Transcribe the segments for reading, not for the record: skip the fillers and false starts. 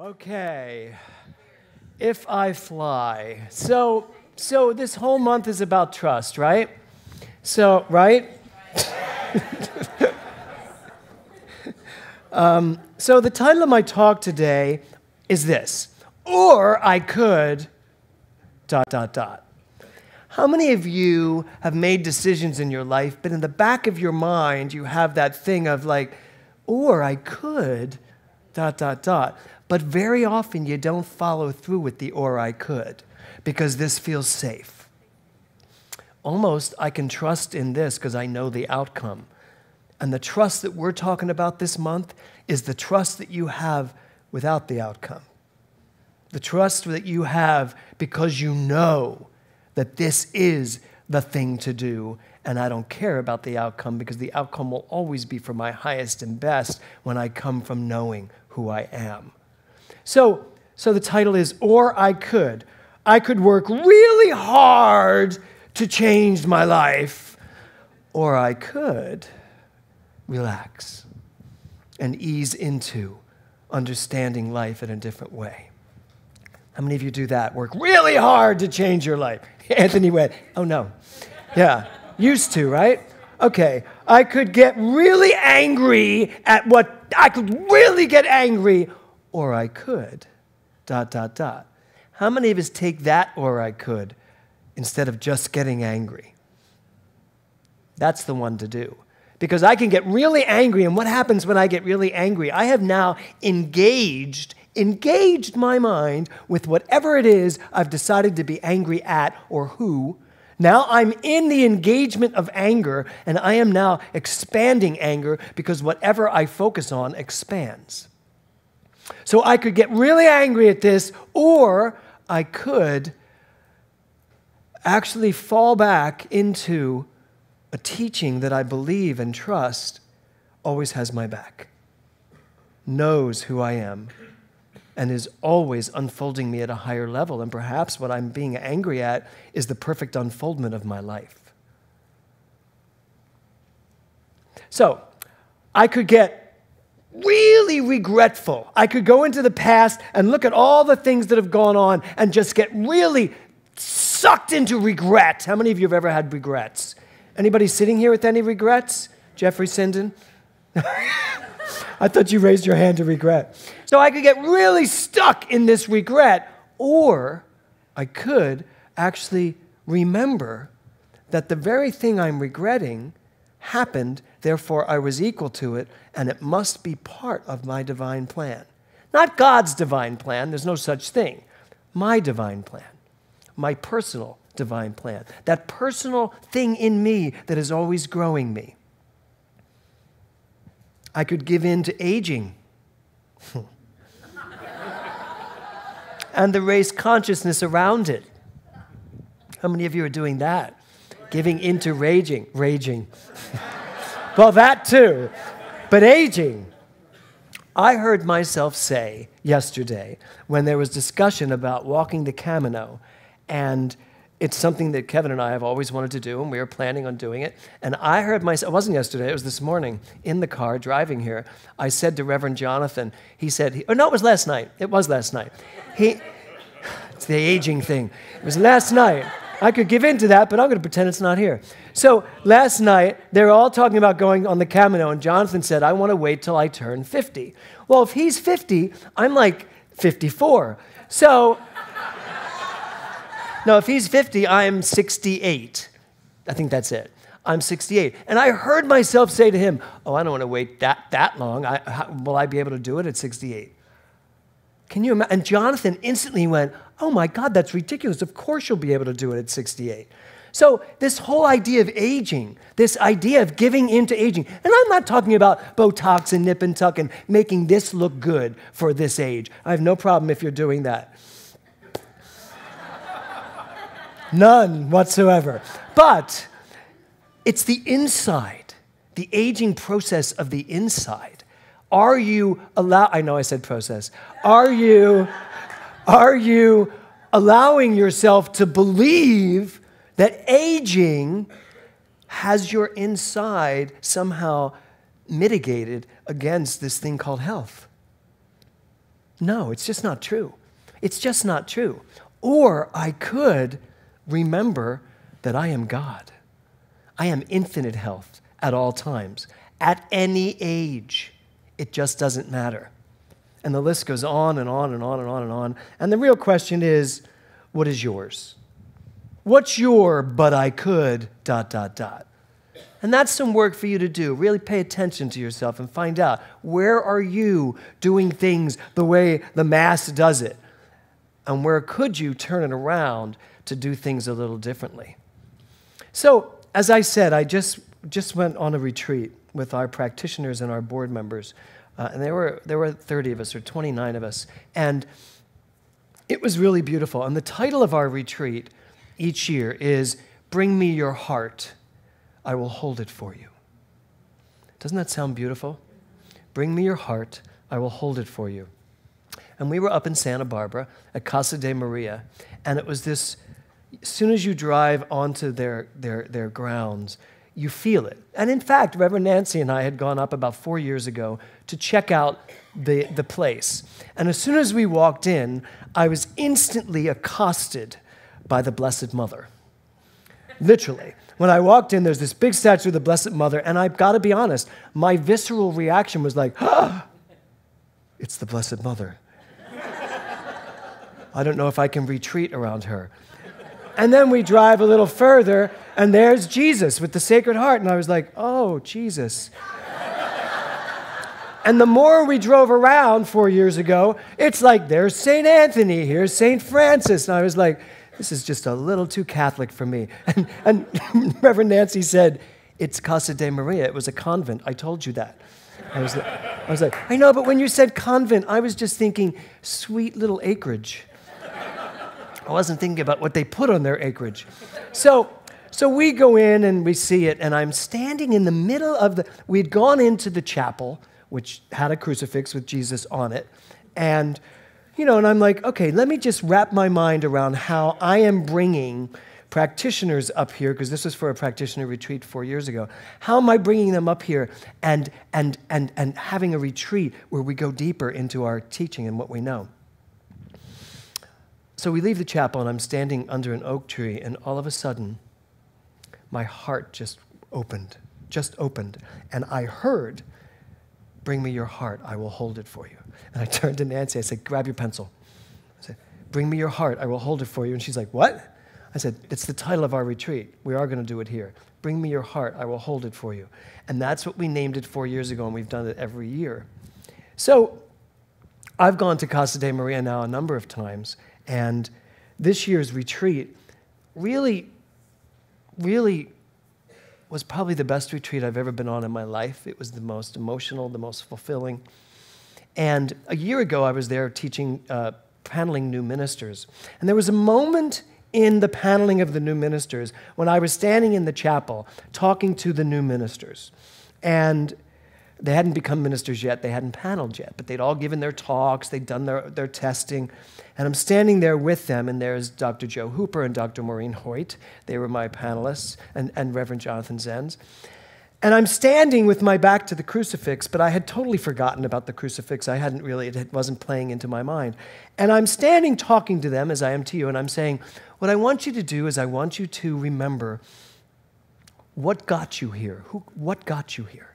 Okay, if I fly. So this whole month is about trust, right? So, right? So the title of my talk today is this, or I could, ... How many of you have made decisions in your life, but in the back of your mind, you have that thing of like, or I could, ... But very often you don't follow through with the or I could because this feels safe. Almost I can trust in this because I know the outcome. And the trust that we're talking about this month is the trust that you have without the outcome. The trust that you have because you know that this is the thing to do, and I don't care about the outcome because the outcome will always be for my highest and best when I come from knowing who I am. So the title is, or I could. I could work really hard to change my life, or I could relax and ease into understanding life in a different way. How many of you do that? Work really hard to change your life. Anthony went, oh no. Yeah, used to, right? Okay, I could get really angry at what, I could really get angry, or I could, ... How many of us take that or I could instead of just getting angry? That's the one to do. Because I can get really angry, and what happens when I get really angry? I have now engaged my mind with whatever it is I've decided to be angry at or who. Now I'm in the engagement of anger, and I am now expanding anger because whatever I focus on expands. So I could get really angry at this, or I could actually fall back into a teaching that I believe and trust always has my back, knows who I am, and is always unfolding me at a higher level. And perhaps what I'm being angry at is the perfect unfoldment of my life. So I could get really regretful. I could go into the past and look at all the things that have gone on and just get really sucked into regret. How many of you have ever had regrets? Anybody sitting here with any regrets? Jeffrey Sinden? I thought you raised your hand to regret. So I could get really stuck in this regret, or I could actually remember that the very thing I'm regretting happened, therefore I was equal to it, and it must be part of my divine plan. Not God's divine plan, there's no such thing. My divine plan, my personal divine plan, that personal thing in me that is always growing me. I could give in to aging and the race consciousness around it. How many of you are doing that? Giving into raging. Well, that too. But aging. I heard myself say yesterday when there was discussion about walking the Camino, and it's something that Kevin and I have always wanted to do, and we were planning on doing it. And I heard myself, it wasn't yesterday, it was this morning, in the car driving here, I said to Reverend Jonathan, he said, oh no, it was last night. It was last night. It's the aging thing. It was last night. I could give in to that, but I'm going to pretend it's not here. So last night, they were all talking about going on the Camino, and Jonathan said, I want to wait till I turn 50. Well, if he's 50, I'm like 54. So, no, if he's 50, I'm 68. I think that's it. I'm 68. And I heard myself say to him, oh, I don't want to wait that long. Will I be able to do it at 68? Can you imagine? And Jonathan instantly went, oh my God, that's ridiculous. Of course you'll be able to do it at 68. So this whole idea of aging, this idea of giving into aging, and I'm not talking about Botox and nip and tuck and making this look good for this age. I have no problem if you're doing that. None whatsoever. But it's the inside, the aging process of the inside. Are you I know I said process. Are you allowing yourself to believe that aging has your inside somehow mitigated against this thing called health? No, it's just not true. It's just not true. Or I could remember that I am God. I am infinite health at all times, at any age. It just doesn't matter. And the list goes on and on and on and on and on. And the real question is, what is yours? What's your but I could, ... And that's some work for you to do. Really pay attention to yourself and find out, where are you doing things the way the mass does it? And where could you turn it around to do things a little differently? So, as I said, I just went on a retreat with our practitioners and our board members. And there were 30 of us or 29 of us. And it was really beautiful. And the title of our retreat each year is, Bring Me Your Heart, I Will Hold It For You. Doesn't that sound beautiful? Bring me your heart, I will hold it for you. And we were up in Santa Barbara at Casa de Maria. And it was this, as soon as you drive onto their grounds, you feel it. And in fact, Reverend Nancy and I had gone up about 4 years ago to check out the place. And as soon as we walked in, I was instantly accosted by the Blessed Mother. Literally. When I walked in, there's this big statue of the Blessed Mother, and I've got to be honest, my visceral reaction was like, it's the Blessed Mother. I don't know if I can retreat around her. And then we drive a little further, and there's Jesus with the Sacred Heart. And I was like, oh, Jesus. And the more we drove around 4 years ago, it's like, there's St. Anthony, here's St. Francis. And I was like, this is just a little too Catholic for me. And Reverend Nancy said, it's Casa de Maria. It was a convent. I told you that. I was like, I know, but when you said convent, I was just thinking sweet little acreage. I wasn't thinking about what they put on their acreage. So we go in and we see it, and I'm standing in the middle of we'd gone into the chapel, which had a crucifix with Jesus on it, and I'm like, okay, let me just wrap my mind around how I am bringing practitioners up here, because this was for a practitioner retreat 4 years ago. How am I bringing them up here and having a retreat where we go deeper into our teaching and what we know? So we leave the chapel, and I'm standing under an oak tree, and all of a sudden, my heart just opened, and I heard, bring me your heart, I will hold it for you. And I turned to Nancy, I said, grab your pencil. I said, bring me your heart, I will hold it for you. And she's like, what? I said, it's the title of our retreat. We are going to do it here. Bring me your heart, I will hold it for you. And that's what we named it 4 years ago, and we've done it every year. So I've gone to Casa de Maria now a number of times, and this year's retreat really was probably the best retreat I've ever been on in my life. It was the most emotional, the most fulfilling. And a year ago, I was there teaching, paneling new ministers. And there was a moment in the paneling of the new ministers when I was standing in the chapel talking to the new ministers. And they hadn't become ministers yet. They hadn't paneled yet. But they'd all given their talks. They'd done their testing. And I'm standing there with them, and there's Dr. Joe Hooper and Dr. Maureen Hoyt. They were my panelists, and Reverend Jonathan Zenz. And I'm standing with my back to the crucifix, but I had totally forgotten about the crucifix. It wasn't playing into my mind. And I'm standing talking to them, as I am to you, and I'm saying, what I want you to do is I want you to remember what got you here. What got you here?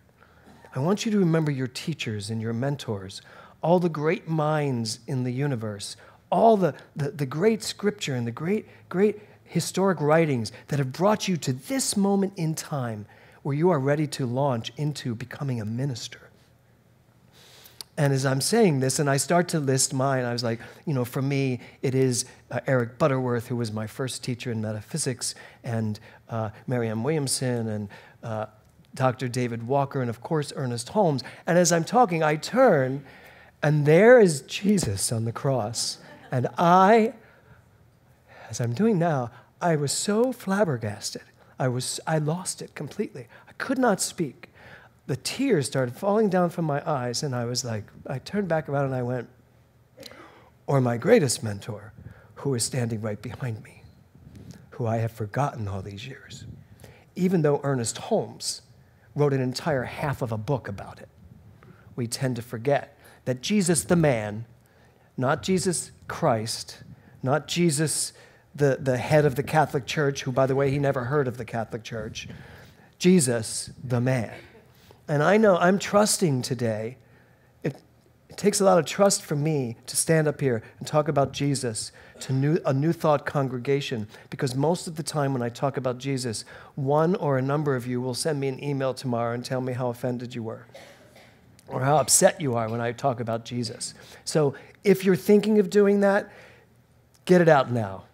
I want you to remember your teachers and your mentors, all the great minds in the universe, all the great scripture and the great historic writings that have brought you to this moment in time where you are ready to launch into becoming a minister. And as I'm saying this, and I start to list mine, I was like, for me, it is Eric Butterworth, who was my first teacher in metaphysics, and Marianne Williamson, and Dr. David Walker, and of course, Ernest Holmes. And as I'm talking, I turn, and there is Jesus on the cross. And as I'm doing now, I was so flabbergasted. I lost it completely. I could not speak. The tears started falling down from my eyes, and I was like, I turned back around and I went, or my greatest mentor, who is standing right behind me, who I have forgotten all these years. Even though Ernest Holmes wrote an entire half of a book about it, we tend to forget that Jesus the man not Jesus Christ, not Jesus, the head of the Catholic Church, who, by the way, he never heard of the Catholic Church. Jesus, the man. And I know I'm trusting today. It takes a lot of trust from me to stand up here and talk about Jesus to a New Thought congregation, because most of the time when I talk about Jesus, one or a number of you will send me an email tomorrow and tell me how offended you were or how upset you are when I talk about Jesus. So if you're thinking of doing that, get it out now.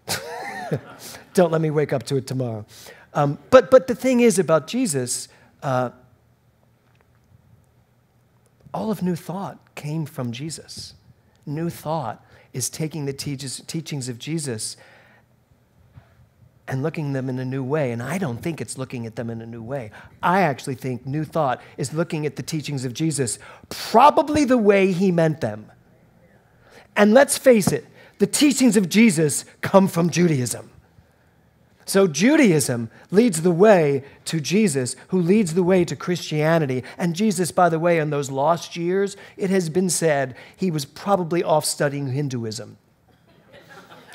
Don't let me wake up to it tomorrow. But the thing is about Jesus, all of New Thought came from Jesus. New Thought is taking the teachings of Jesus and looking at them in a new way. And I don't think it's looking at them in a new way. I actually think New Thought is looking at the teachings of Jesus probably the way he meant them. And let's face it, the teachings of Jesus come from Judaism. So Judaism leads the way to Jesus, who leads the way to Christianity. And Jesus, by the way, in those lost years, it has been said he was probably off studying Hinduism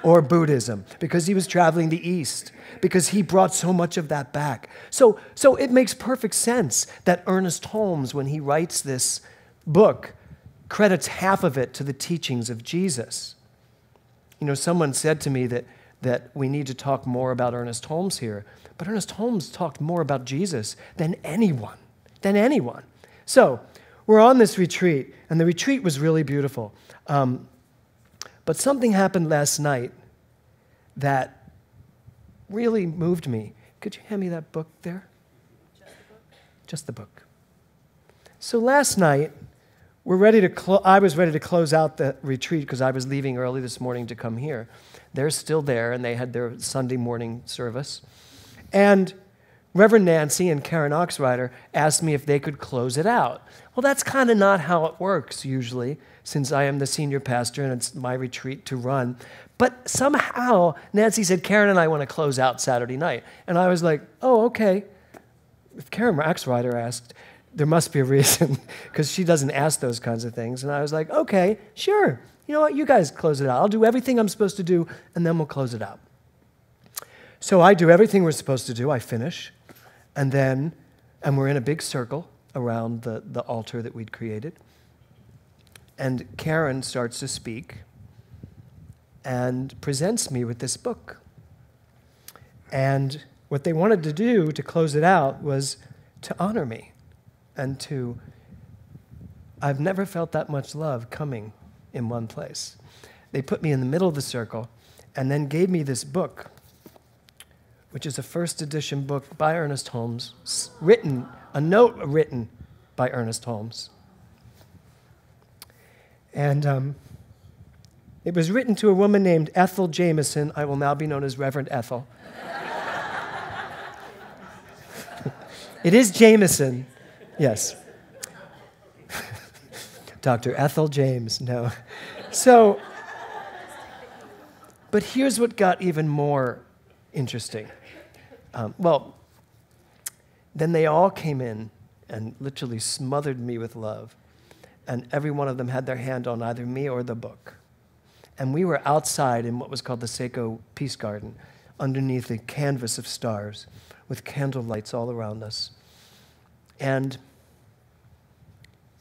or Buddhism because he was traveling the East, because he brought so much of that back. So it makes perfect sense that Ernest Holmes, when he writes this book, credits half of it to the teachings of Jesus. You know, someone said to me that we need to talk more about Ernest Holmes here. But Ernest Holmes talked more about Jesus than anyone. So we're on this retreat, and the retreat was really beautiful. But something happened last night that really moved me. Could you hand me that book there? Just the book. So last night, I was ready to close out the retreat because I was leaving early this morning to come here. They're still there, and they had their Sunday morning service. And Reverend Nancy and Karen Oxrider asked me if they could close it out. Well, that's kind of not how it works usually, since I am the senior pastor and it's my retreat to run. But somehow, Nancy said, Karen and I want to close out Saturday night. And I was like, oh, okay. If Karen Oxrider asked, there must be a reason, because she doesn't ask those kinds of things. And I was like, okay, sure. You know what? You guys close it out. I'll do everything I'm supposed to do, and then we'll close it out. So I do everything we're supposed to do. I finish, and we're in a big circle around the altar that we'd created. And Karen starts to speak and presents me with this book. And what they wanted to do to close it out was to honor me and I've never felt that much love coming in one place. They put me in the middle of the circle and then gave me this book, which is a first edition book by Ernest Holmes, a note written by Ernest Holmes. And it was written to a woman named Ethel Jameson. I will now be known as Reverend Ethel. It is Jameson, yes. Dr. Ethel James, no. So, but here's what got even more interesting. Then they all came in and literally smothered me with love. And every one of them had their hand on either me or the book. And we were outside in what was called the Seco Peace Garden, underneath a canvas of stars with candle lights all around us. And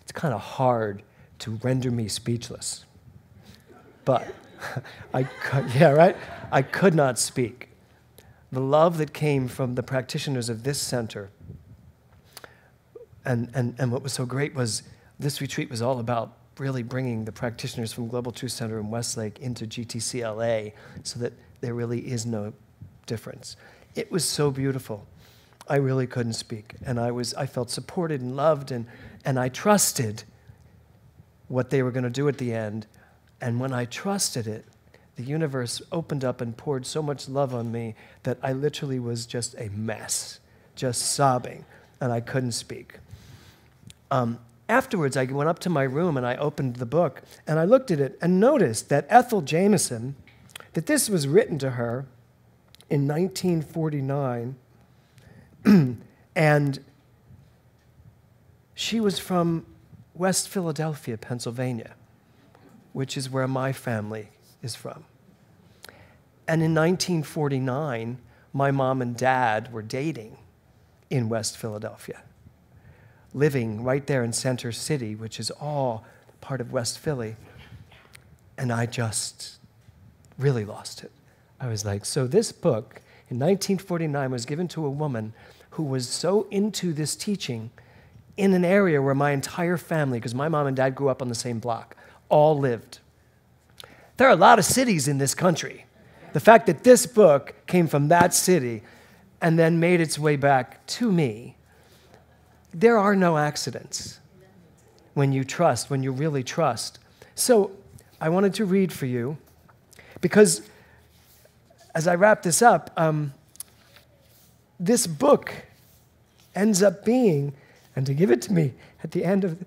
it's kind of hard to render me speechless. But I could not speak. The love that came from the practitioners of this center, and what was so great was this retreat was all about really bringing the practitioners from Global Truth Center in Westlake into GTCLA so that there really is no difference. It was so beautiful. I really couldn't speak. And I felt supported and loved, and I trusted what they were going to do at the end. And when I trusted it, the universe opened up and poured so much love on me that I literally was just a mess, just sobbing, and I couldn't speak. Afterwards, I went up to my room and I opened the book, and I looked at it and noticed that Ethel Jameson, that this was written to her in 1949, and she was from West Philadelphia, Pennsylvania. which is where my family is from. And in 1949, my mom and dad were dating in West Philadelphia, living right there in Center City, which is all part of West Philly. And I just really lost it. I was like, so this book in 1949 was given to a woman who was so into this teaching in an area where my entire family, because my mom and dad grew up on the same block, all lived. There are a lot of cities in this country. The fact that this book came from that city and then made its way back to me, there are no accidents when you trust, when you really trust. So I wanted to read for you, because as I wrap this up, this book ends up being, and to give it to me at the end of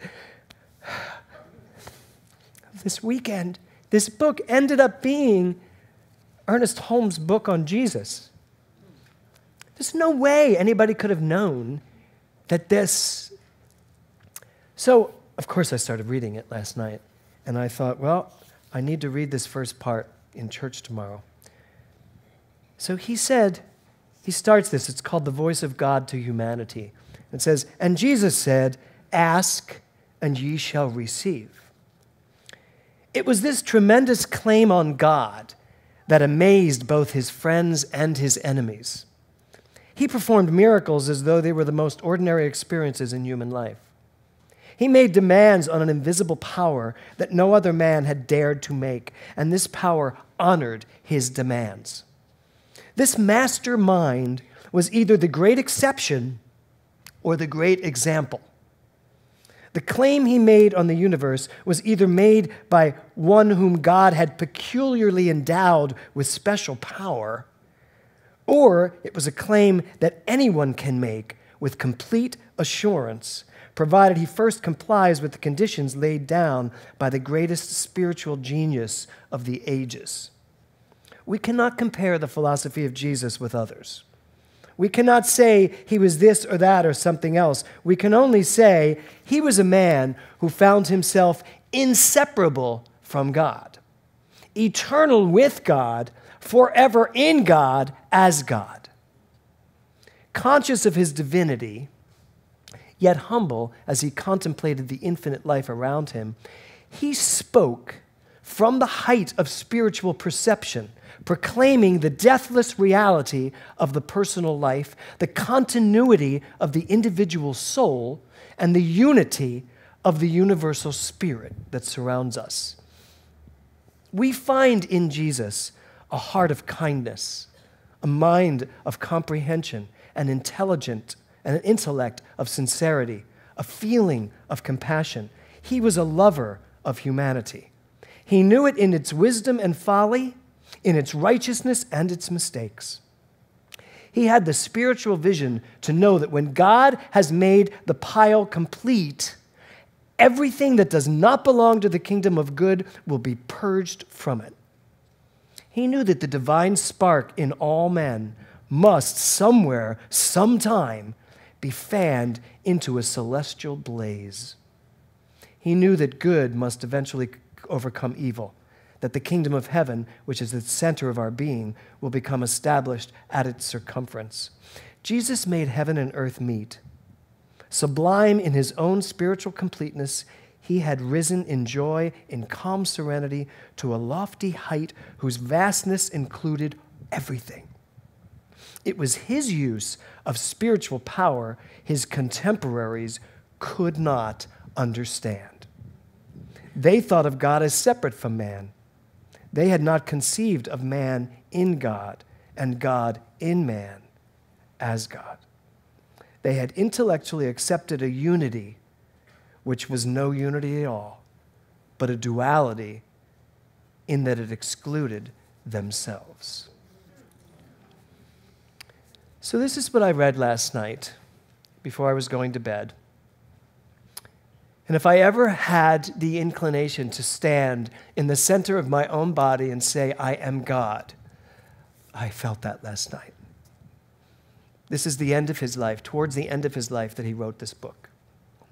this weekend, this book ended up being Ernest Holmes' book on Jesus. There's no way anybody could have known that this. So, of course, I started reading it last night, and I thought, well, I need to read this first part in church tomorrow. So he starts this, it's called The Voice of God to Humanity. It says, and Jesus said, ask and ye shall receive. It was this tremendous claim on God that amazed both his friends and his enemies. He performed miracles as though they were the most ordinary experiences in human life. He made demands on an invisible power that no other man had dared to make, and this power honored his demands. This mastermind was either the great exception or the great example. The claim he made on the universe was either made by one whom God had peculiarly endowed with special power, or it was a claim that anyone can make with complete assurance, provided he first complies with the conditions laid down by the greatest spiritual genius of the ages. We cannot compare the philosophy of Jesus with others. We cannot say he was this or that or something else. We can only say he was a man who found himself inseparable from God, eternal with God, forever in God as God. Conscious of his divinity, yet humble as he contemplated the infinite life around him, he spoke from the height of spiritual perception, proclaiming the deathless reality of the personal life, the continuity of the individual soul, and the unity of the universal spirit that surrounds us. We find in Jesus a heart of kindness, a mind of comprehension, an intellect of sincerity, a feeling of compassion. He was a lover of humanity. He knew it in its wisdom and folly, in its righteousness and its mistakes. He had the spiritual vision to know that when God has made the pile complete, everything that does not belong to the kingdom of good will be purged from it. He knew that the divine spark in all men must somewhere, sometime, be fanned into a celestial blaze. He knew that good must eventually overcome evil, that the kingdom of heaven, which is the center of our being, will become established at its circumference. Jesus made heaven and earth meet. Sublime in his own spiritual completeness, he had risen in joy, in calm serenity, to a lofty height whose vastness included everything. It was his use of spiritual power his contemporaries could not understand. They thought of God as separate from man. They had not conceived of man in God and God in man as God. They had intellectually accepted a unity which was no unity at all, but a duality in that it excluded themselves. So this is what I read last night before I was going to bed. And if I ever had the inclination to stand in the center of my own body and say, I am God, I felt that last night. This is the end of his life, towards the end of his life, that he wrote this book.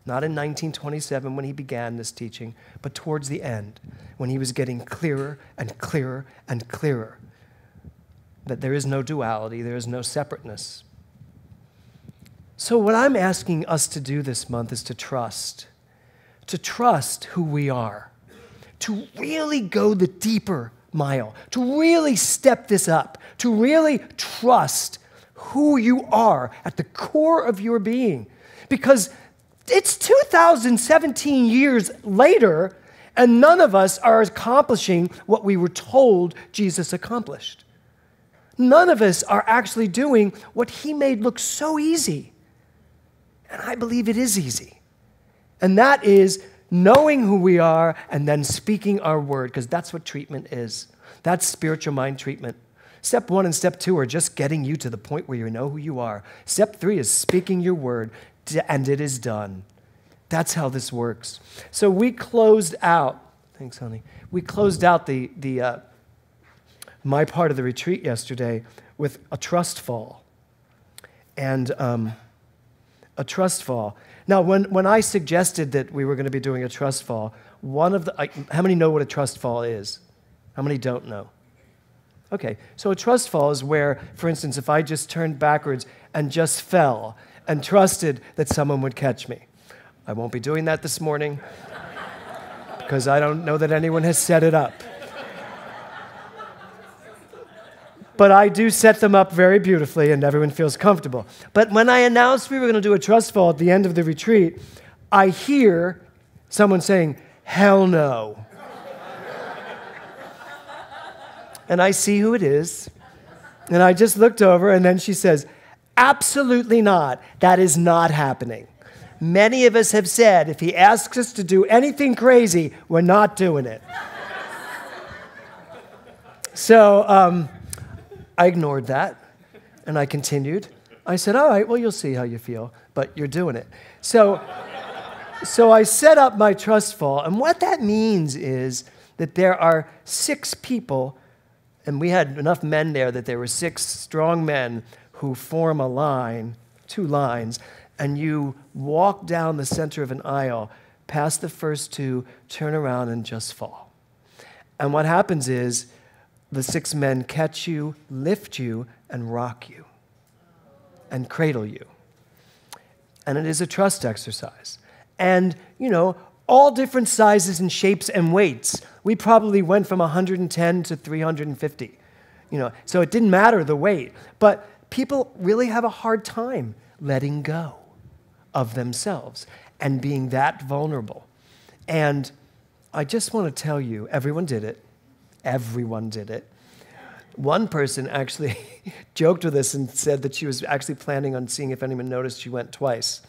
Not in 1927 when he began this teaching, but towards the end, when he was getting clearer and clearer and clearer that there is no duality, there is no separateness. So what I'm asking us to do this month is to trust who we are, to really go the deeper mile, to really step this up, to really trust who you are at the core of your being. Because it's 2017 years later, and none of us are accomplishing what we were told Jesus accomplished. None of us are actually doing what he made look so easy. And I believe it is easy. And that is knowing who we are and then speaking our word, because that's what treatment is. That's spiritual mind treatment. Step 1 and step 2 are just getting you to the point where you know who you are. Step 3 is speaking your word, and it is done. That's how this works. So we closed out, thanks, honey. We closed out my part of the retreat yesterday with a trust fall. And a trust fall. Now, when I suggested that we were going to be doing a trust fall, how many know what a trust fall is? How many don't know? Okay, so a trust fall is where, for instance, if I just turned backwards and just fell and trusted that someone would catch me. I won't be doing that this morning because I don't know that anyone has set it up. But I do set them up very beautifully and everyone feels comfortable. But when I announced we were going to do a trust fall at the end of the retreat, I hear someone saying, "Hell no." And I see who it is. And I just looked over and then she says, "Absolutely not. That is not happening. Many of us have said if he asks us to do anything crazy, we're not doing it." So, I ignored that, and I continued. I said, "All right, well, you'll see how you feel, but you're doing it." So I set up my trust fall, and what that means is that there are 6 people, and we had enough men there that there were 6 strong men who form a line, 2 lines, and you walk down the center of an aisle, past the first 2, turn around, and just fall. And what happens is, the 6 men catch you, lift you, and rock you, and cradle you. And it is a trust exercise. And, all different sizes and shapes and weights. We probably went from 110 to 350. So it didn't matter the weight. But people really have a hard time letting go of themselves and being that vulnerable. And I just want to tell you, everyone did it. Everyone did it. One person actually joked with us and said that she was actually planning on seeing if anyone noticed she went twice.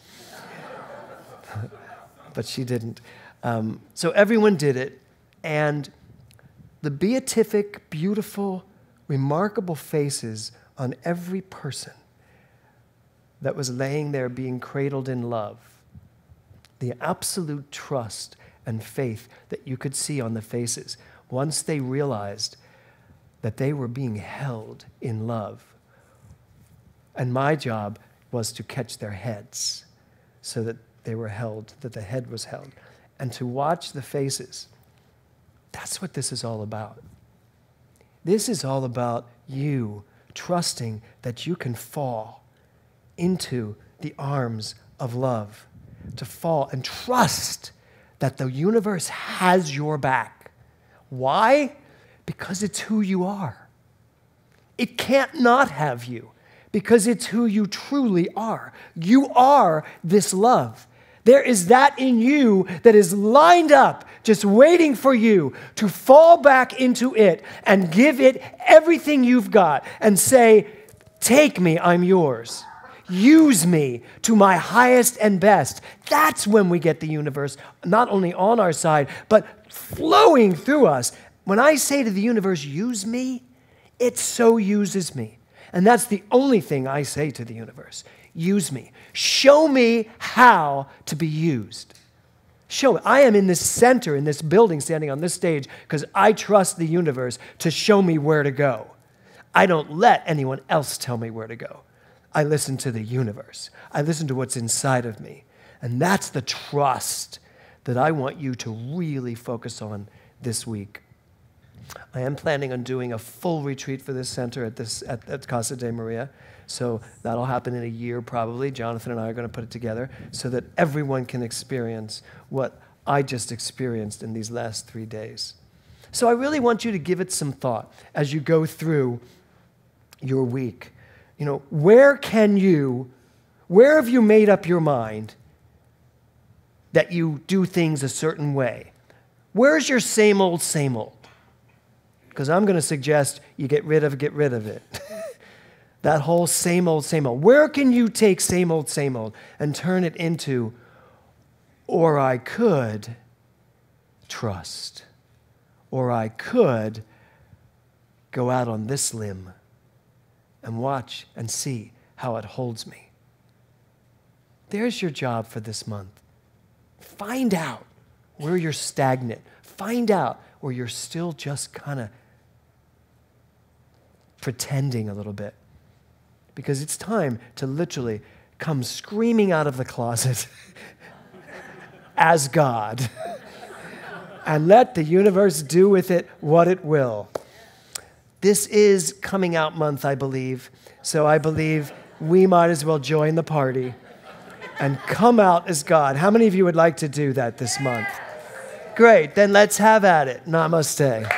But she didn't. So everyone did it. And the beatific, beautiful, remarkable faces on every person that was laying there being cradled in love, the absolute trust and faith that you could see on the faces once they realized that they were being held in love. And my job was to catch their heads so that they were held, that the head was held. And to watch the faces, that's what this is all about. This is all about you trusting that you can fall into the arms of love, to fall and trust that the universe has your back. Why? Because it's who you are. It can't not have you because it's who you truly are. You are this love. There is that in you that is lined up, just waiting for you to fall back into it and give it everything you've got and say, "Take me, I'm yours. Use me to my highest and best." That's when we get the universe not only on our side, but flowing through us. When I say to the universe, "Use me," it so uses me. And that's the only thing I say to the universe. Use me. Show me how to be used. Show me. I am in this center, in this building, standing on this stage, because I trust the universe to show me where to go. I don't let anyone else tell me where to go. I listen to the universe. I listen to what's inside of me. And that's the trust that I want you to really focus on this week. I am planning on doing a full retreat for this center at Casa de Maria. So that'll happen in a year probably. Jonathan and I are going to put it together so that everyone can experience what I just experienced in these last 3 days. So I really want you to give it some thought as you go through your week. Where have you made up your mind that you do things a certain way? Where's your same old, same old? Because I'm going to suggest you get rid of it. That whole same old, same old. Where can you take same old, and turn it into, or I could trust, or I could go out on this limb and watch and see how it holds me? There's your job for this month. Find out where you're stagnant. Find out where you're still just kind of pretending a little bit. Because it's time to literally come screaming out of the closet as God and let the universe do with it what it will. This is coming out month, I believe. So I believe we might as well join the party and come out as God. How many of you would like to do that this month? Great, then let's have at it. Namaste.